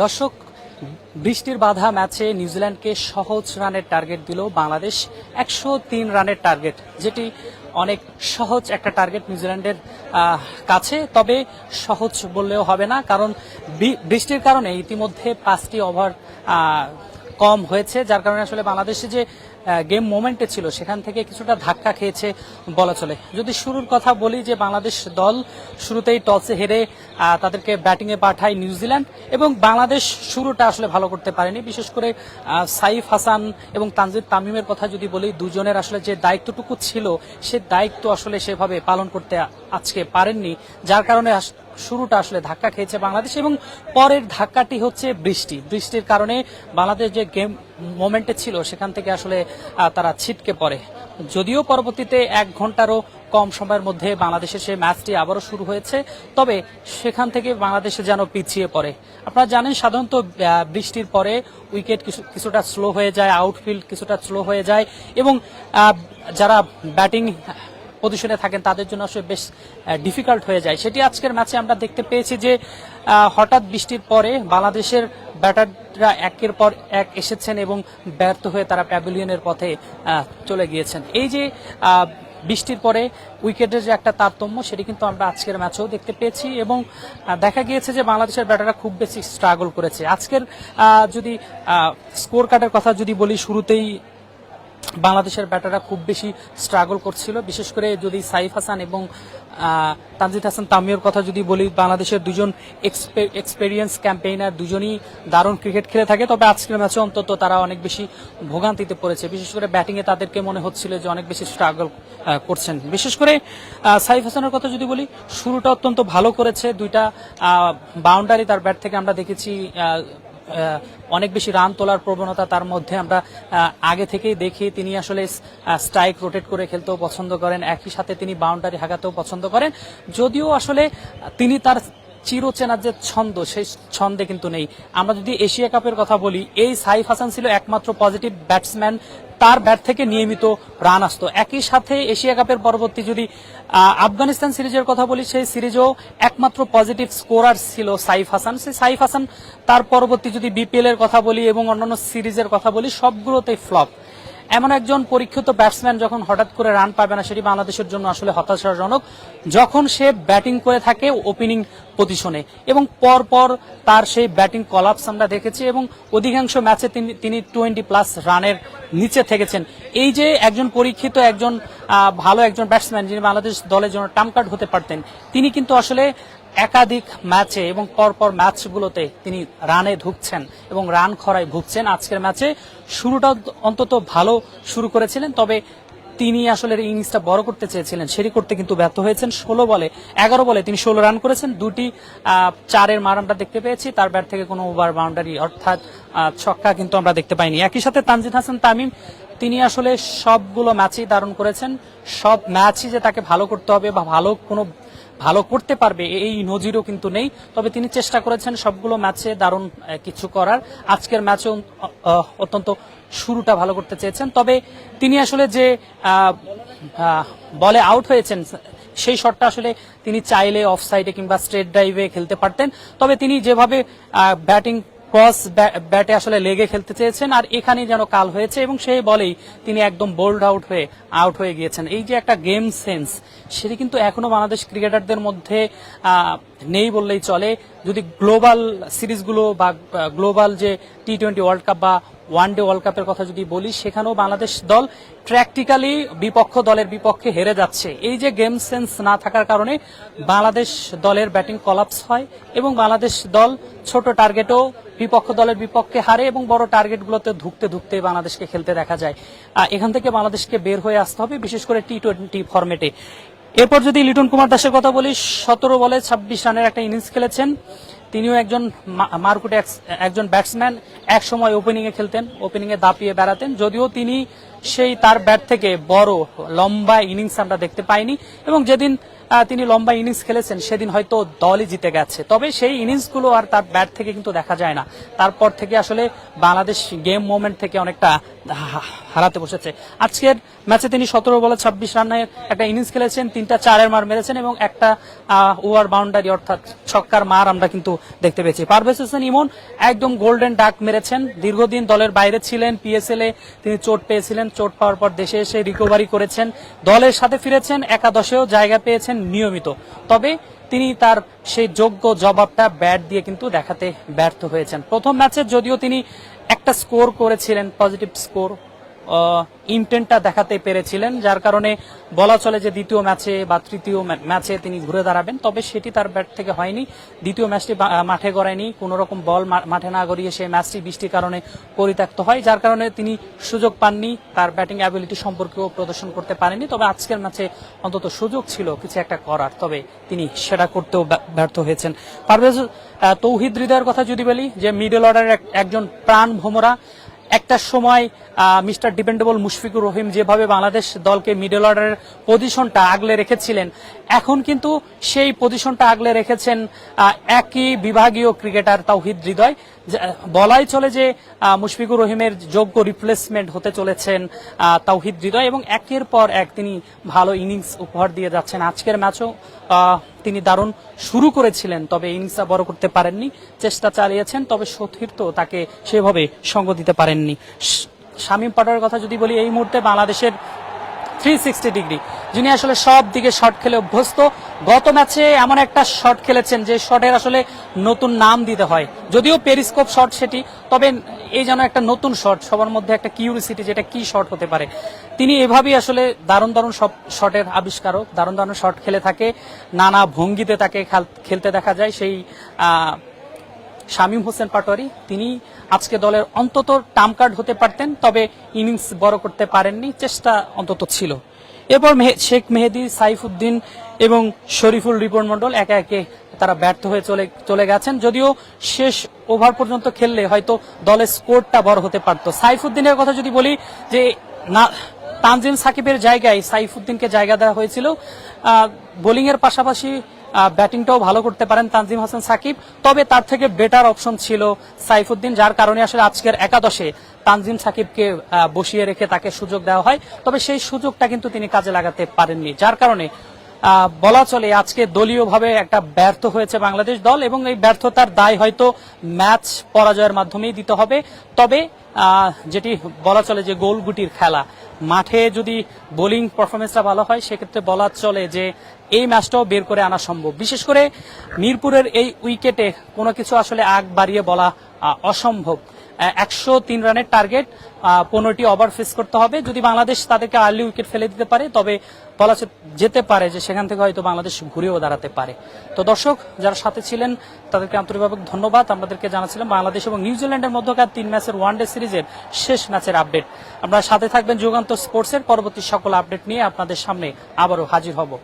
দর্শক, বৃষ্টির বাধা ম্যাচে নিউজিল্যান্ডকে সহজ রানের টার্গেট দিল বাংলাদেশ। 103 রানের টার্গেট, যেটি অনেক সহজ একটা টার্গেট নিউজিল্যান্ডের কাছে। তবে সহজ বললেও হবে না, কারণ বৃষ্টির কারণে ইতিমধ্যে 5টি ওভার কম হয়েছে, যার কারণে আসলে বাংলাদেশে যে গেম মোমেন্টে ছিল সেখান থেকে কিছুটা ধাক্কা খেয়েছে বলা চলে। যদি শুরুর কথা বলি, যে বাংলাদেশ দল শুরুতেই টসে হেরে তাদেরকে ব্যাটিংয়ে পাঠায় নিউজিল্যান্ড, এবং বাংলাদেশ শুরুটা আসলে ভালো করতে পারেনি। বিশেষ করে সাইফ হাসান এবং তানজিদ তামিমের কথা যদি বলি, দুজনের আসলে যে দায়িত্বটুকু ছিল সে দায়িত্ব আসলে সেভাবে পালন করতে আজকে পারেননি, যার কারণে শুরুটা আসলে ধাক্কা খেয়েছে বাংলাদেশ। এবং পরের ধাক্কাটি হচ্ছে বৃষ্টির কারণে বাংলাদেশ যে গেম মোমেন্টে ছিল সেখান থেকে আসলে তারা ছিটকে পড়ে। যদিও পরবর্তীতে 1 ঘন্টারও কম সময়ের মধ্যে বাংলাদেশের সেই ম্যাচটি আবারও শুরু হয়েছে, তবে সেখান থেকে বাংলাদেশে যেন পিছিয়ে পড়ে। আপনারা জানেন, সাধারণত বৃষ্টির পরে উইকেট কিছুটা স্লো হয়ে যায়, আউটফিল্ড কিছুটা স্লো হয়ে যায়, এবং যারা ব্যাটিং পজিশনে থাকেন তাদের জন্য আসলে বেশ ডিফিকাল্ট হয়ে যায়। সেটি আজকের ম্যাচে আমরা দেখতে পেয়েছি যে হঠাৎ বৃষ্টির পরে বাংলাদেশের ব্যাটাররা একের পর এক এসেছেন এবং ব্যর্থ হয়ে তারা প্যাভিলিয়নের পথে চলে গিয়েছেন। এই যে বৃষ্টির পরে উইকেটের যে একটা তারতম্য, সেটি কিন্তু আমরা আজকের ম্যাচেও দেখতে পেয়েছি, এবং দেখা গিয়েছে যে বাংলাদেশের ব্যাটাররা খুব বেশি স্ট্রাগল করেছে। আজকের যদি স্কোর কার্ডের কথা যদি বলি, শুরুতেই বাংলাদেশের ব্যাটাররা খুব বেশি স্ট্রাগল করছিল। বিশেষ করে যদি সাইফ হাসান এবং তানজিদ হাসান তামিমের কথা যদি বলি, বাংলাদেশের দুজন এক্সপেরিয়েন্স ক্যাম্পেইনার, দুজনই দারুণ ক্রিকেট খেলে থাকে। তবে আজকের ম্যাচে অন্তত তারা অনেক বেশি ভোগান্তিতে পড়েছে। বিশেষ করে ব্যাটিংয়ে তাদেরকে মনে হচ্ছিল যে অনেক বেশি স্ট্রাগল করছেন। বিশেষ করে সাইফ হাসানের কথা যদি বলি, শুরুটা অত্যন্ত ভালো করেছে, 2টা বাউন্ডারি তার ব্যাট থেকে আমরা দেখেছি। অনেক বেশি রান তোলার প্রবণতা তার মধ্যে আমরা আগে থেকেই দেখি। তিনি আসলে স্ট্রাইক রোটেট করে খেলতেও পছন্দ করেন, একই সাথে তিনি বাউন্ডারি হাঁকাতেও পছন্দ করেন। যদিও আসলে তিনি তার চিরচেনার যে ছন্দ, সেই ছন্দে কিন্তু নেই। আমরা যদি এশিয়া কাপের কথা বলি, এই সাইফ হাসান ছিল একমাত্র পজিটিভ ব্যাটসম্যান, তার ব্যাট থেকে নিয়মিত রান আসতো। একই সাথে এশিয়া কাপের পরবর্তী যদি আফগানিস্তান সিরিজের কথা বলি, সেই সিরিজেও একমাত্র পজিটিভ স্কোরার ছিল সাইফ হাসান। সেই সাইফ হাসান তার পরবর্তী যদি বিপিএল এর কথা বলি এবং অন্যান্য সিরিজের কথা বলি, সবগুলোতেই ফ্লপ। এমন একজন পরীক্ষিত ব্যাটসম্যান যখন হঠাৎ করে রান পাবে না, সেটি বাংলাদেশের জন্য আসলে হতাশাজনক। যখন সে ব্যাটিং করে থাকে ওপেনিং পজিশনে, এবং পরপর তার সেই ব্যাটিং কলাপস আমরা দেখেছি, এবং অধিকাংশ ম্যাচে তিনি 20+ রানের নিচে থেকেছেন। এই যে একজন পরীক্ষিত, একজন ভালো একজন ব্যাটসম্যান, যিনি বাংলাদেশ দলের জন্য ট্রাম্প কার্ড হতে পারতেন, তিনি কিন্তু আসলে একাধিক ম্যাচে এবং পরপর ম্যাচগুলোতে তিনি রানে ধুঁকছেন এবং রান খরায় ভুগছেন। আজকের ম্যাচে শুরুটা অন্তত ভালো শুরু করেছিলেন, তবে তিনি আসলে ইনিংসটা বড় করতে চেয়েছিলেন, সেটি করতে কিন্তু ব্যর্থ হয়েছেন। 11 বলে তিনি 16 রান করেছেন, 2টি 4-এর মার আমরা দেখতে পেয়েছি। তার ব্যাট থেকে কোনো ওভার বাউন্ডারি অর্থাৎ ছক্কা কিন্তু আমরা দেখতে পাইনি। একই সাথে তানজিদ হাসান তামিম, তিনি আসলে সবগুলো ম্যাচই দারুণ করেছেন। সব ম্যাচই যে তাকে ভালো করতে হবে বা ভালো করতে পারবে এই নজিরও কিন্তু নেই, তবে তিনি চেষ্টা করেছেন সবগুলো ম্যাচে দারুণ কিছু করার। আজকের ম্যাচে অত্যন্ত শুরুটা ভালো করতে চেয়েছেন, তবে তিনি আসলে যে বলে আউট হয়েছেন, সেই শটটা আসলে তিনি চাইলে অফ সাইডে কিংবা স্ট্রেট ড্রাইভে খেলতে পারতেন। তবে তিনি যেভাবে ব্যাটিং ক্রস ব্যাটে আসলে লেগে খেলতে চেয়েছেন, আর এখানেই যেন কাল হয়েছে, এবং সেই বলেই তিনি একদম বোল্ড আউট হয়ে গিয়েছেন। এই যে একটা গেম সেন্স, সেটি কিন্তু এখনো বাংলাদেশ ক্রিকেটারদের মধ্যে নেই বললেই চলে। যদি গ্লোবাল সিরিজগুলো বা গ্লোবাল যে T20 ওয়ার্ল্ড কাপ বা ওয়ানডে ওয়ার্ল্ড কাপের কথা যদি বলি, সেখানেও বাংলাদেশ দল প্র্যাকটিক্যালি বিপক্ষ দলের বিপক্ষে হেরে যাচ্ছে। এই যে গেম সেন্স না থাকার কারণে বাংলাদেশ দলের ব্যাটিং কলাপস হয়, এবং বাংলাদেশ দল ছোট টার্গেটও বিপক্ষ দলের বিপক্ষে হারে, এবং বড় টার্গেটগুলোতে ধুঁকতে বাংলাদেশকে খেলতে দেখা যায়। এখান থেকে বাংলাদেশকে বের হয়ে আসতে হবে, বিশেষ করে T20 ফরম্যাটে। এরপর যদি লিটন কুমার দাসের কথা বলি, 17 বলে 26 রানের একটা ইনিংস খেলেছেন। তিনিও একজন মারকুটে একজন ব্যাটসম্যান, এক সময় ওপেনিংয়ে খেলতেন, ওপেনিংয়ে দাপিয়ে বেড়াতেন। যদিও তিনি সেই তার ব্যাট থেকে বড় লম্বা ইনিংস আমরা দেখতে পাইনি, এবং যেদিন তিনি লম্বা ইনিংস খেলেছেন সেদিন হয়তো দলই জিতে গেছে, তবে সেই ইনিংসগুলো আর তার ব্যাট থেকে কিন্তু দেখা যায় না। তারপর থেকে আসলে বাংলাদেশ গেম মোমেন্ট থেকে অনেকটা হারাতে বসেছে। আজকের ম্যাচে তিনি 17 বলে 26 রানের একটা ইনিংস খেলেছেন, 3টা 4-এর মার মেরেছেন এবং একটা ওভার বাউন্ডারি অর্থাৎ ছক্কার মার আমরা কিন্তু দেখতে পেয়েছি। পারভেজ হোসেন ইমন একদম গোল্ডেন ডাক মেরেছেন। দীর্ঘদিন দলের বাইরে ছিলেন, পিএসএল এ তিনি চোট পেয়েছিলেন, চোট পাওয়ার পর দেশে এসে রিকভারি করেছেন, দলের সাথে ফিরেছেন, একাদশেও জায়গা পেয়েছেন নিয়মিত। তবে তিনি তার সেই যোগ্য জবাবটা ব্যাট দিয়ে কিন্তু দেখাতে ব্যর্থ হয়েছেন। প্রথম ম্যাচে যদিও তিনি একটা স্কোর করেছিলেন, পজিটিভ স্কোর, ইন্টেন্টটা দেখাতে পেরেছিলেন, যার কারণে বলা চলে যে দ্বিতীয় ম্যাচে বা তৃতীয় ম্যাচে তিনি ঘুরে দাঁড়াবেন। তবে সেটি তার ব্যাট থেকে হয়নি। দ্বিতীয় ম্যাচটি মাঠে গড়ায়নি, কোন রকম বল মাঠে না গড়িয়ে সেই ম্যাচটি বৃষ্টির কারণে পরিত্যক্ত হয়, যার কারণে তিনি সুযোগ পাননি, তার ব্যাটিং অ্যাবিলিটি সম্পর্কেও প্রদর্শন করতে পারেননি। তবে আজকের ম্যাচে অন্তত সুযোগ ছিল কিছু একটা করার, তবে তিনি সেটা করতেও ব্যর্থ হয়েছেন। পারভেজ তৌহিদ হৃদয়ের কথা যদি বলি, যে মিডল অর্ডারের একজন প্রাণ ভোমরা, একটা সময় মিস্টার ডিপেন্ডেবল মুশফিকুর রহিম যেভাবে বাংলাদেশ দলকে মিডল অর্ডারের পজিশনটা আগলে রেখেছিলেন, এখন কিন্তু সেই পজিশনটা আগলে রেখেছেন একই বিভাগীয় ক্রিকেটার তাওহিদ হৃদয়। বলাই চলে যে মুশফিকুর রহিমের যোগ্য রিপ্লেসমেন্ট হতে চলেছেন তাওহিদ হৃদয় এবং একের পর এক তিনি ভালো ইনিংস উপহার দিয়ে যাচ্ছেন। আজকের ম্যাচও তিনি দারুণ শুরু করেছিলেন, তবে ইনিংসটা বড় করতে পারেননি, চেষ্টা চালিয়েছেন, তবে সতীর্থ তাকে সেভাবে সঙ্গ দিতে পারেননি। শামীম পাটোয়ারির কথা যদি বলি, এই মুহূর্তে বাংলাদেশের 360 ডিগ্রি, যিনি আসলে সব দিকে শট খেলে অভ্যস্ত। গত ম্যাচে এমন একটা শট খেলেছেন যে শটের আসলে নতুন নাম দিতে হয়, যদিও পেরিস্কোপ শট সেটি, তবে এই যেন একটা নতুন শট, সবার মধ্যে একটা কিউরিসিটি, যেটা কি শট হতে পারে। তিনি এভাবেই আসলে দারুণ দারুণ সব শটের আবিষ্কারক, দারুণ দারুণ শট খেলে থাকে, নানা ভঙ্গিতে তাকে খেলতে দেখা যায়। সেই শামীম হোসেন পাটোয়ারি, তিনি আজকে দলের অন্তত টার্ম কার্ড হতে পারতেন, তবে ইনিংস বড় করতে পারেননি, চেষ্টা অন্তত ছিল। এরপর শেখ মেহেদী, সাইফুদ্দিন এবং শরীফুল রিপন মন্ডল একে একে তারা ব্যর্থ হয়ে চলে গেছেন। যদিও শেষ ওভার পর্যন্ত খেললে হয়তো দলের স্কোরটা বড় হতে পারত। সাইফুদ্দিনের কথা যদি বলি, যে তানজিম সাকিবের জায়গায় সাইফুদ্দিনকে জায়গা দেওয়া হয়েছিল, বোলিং এর পাশাপাশি ব্যাটিংটাও ভালো করতে পারেন তানজিম হাসান সাকিব, তবে তার থেকে বেটার অপশন ছিল সাইফুদ্দিন, যার কারণে আসলে আজকের একাদশে তানজিম সাকিবকে বসিয়ে রেখে তাকে সুযোগ দেওয়া হয়। তবে সেই সুযোগটা কিন্তু তিনি কাজে লাগাতে পারেননি, যার কারণে বলা চলে আজকে দলীয়ভাবে একটা ব্যর্থ হয়েছে বাংলাদেশ দল এবং এই ব্যর্থতার দায় হয়তো ম্যাচ পরাজয়ের মাধ্যমেই দিতে হবে। তবে যেটি বলা চলে যে গোলগুটির খেলা, মাঠে যদি বোলিং পারফরমেন্সটা ভালো হয় সেক্ষেত্রে বলা চলে যে এই ম্যাচটাও বের করে আনা সম্ভব। বিশেষ করে মিরপুরের এই উইকেটে কোনো কিছু আসলে আগ বাড়িয়ে বলা অসম্ভব। 103 রানের টার্গেট, 15টি ওভার ফেস করতে হবে। যদি বাংলাদেশ তাদেরকে আর্লি উইকেট ফেলে দিতে পারে, তবে বলা যেতে পারে যে সেখান থেকে হয়তো বাংলাদেশ ঘুরেও দাঁড়াতে পারে। তো দর্শক যারা সাথে ছিলেন তাদেরকে আন্তরিকভাবে ধন্যবাদ। আমাদেরকে জানাচ্ছিলাম বাংলাদেশ এবং নিউজিল্যান্ডের মধ্যকার 3 ম্যাচের ওয়ানডে সিরিজের শেষ ম্যাচের আপডেট। আপনারা সাথে থাকবেন যুগান্তর স্পোর্টসের, পরবর্তী সকল আপডেট নিয়ে আপনাদের সামনে আবারও হাজির হব।